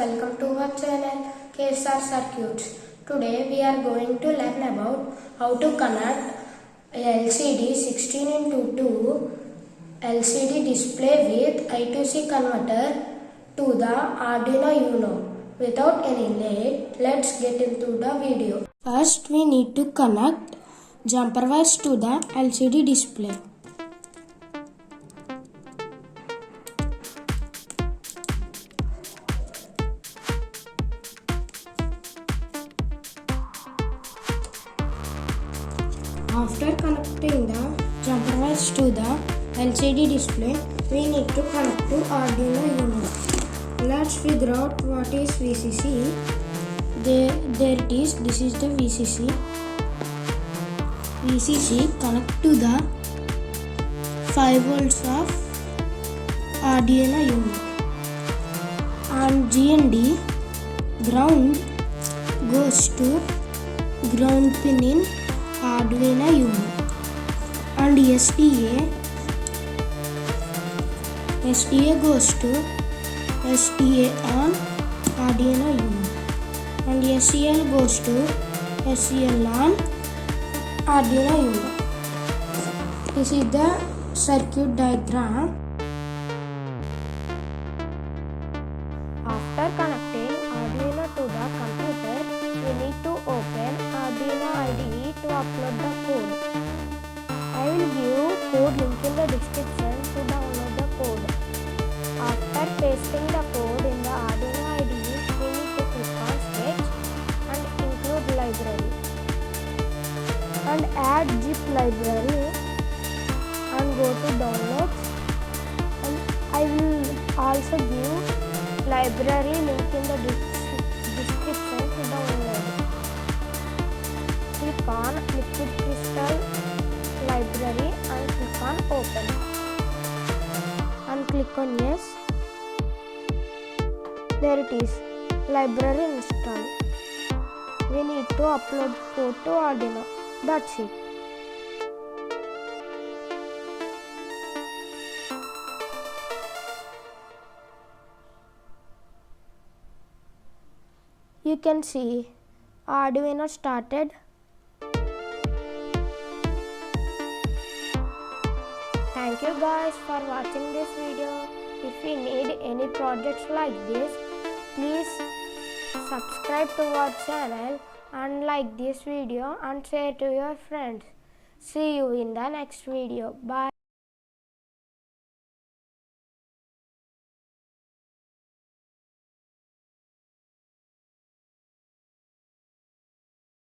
welcome to our channel KSR Circuits. Today we are going to learn about how to connect LCD 16:2 LCD display with I2C converter to the Arduino Uno. Without any late, let's get into the video. First we need to connect jumper wires to the LCD display. After connecting the jumper wires to the LCD display, we need to connect to Arduino Uno. Let's figure out what is VCC. There it is. This is the VCC. VCC connect to the 5 volts of Arduino Uno. And GND ground goes to ground pin in Arduino Uno, and SDA goes to SDA on Arduino Uno, and SCL goes to SCL on Arduino Uno. This is the circuit diagram. After connecting Arduino to the computer, we need to open Arduino IDE to upload the code. I will give code link in the description to download the code. After pasting the code in the Arduino IDE, we need to click on Sketch and include library and add zip library and go to downloads, and I will also give library link in the description to download. Click on liquid crystal library and click on open and click on yes. There it is, library installed. We need to upload code to Arduino. That's it. You can see Arduino started. Thank you guys for watching this video. If you need any projects like this, please subscribe to our channel and like this video and share to your friends. See you in the next video. Bye.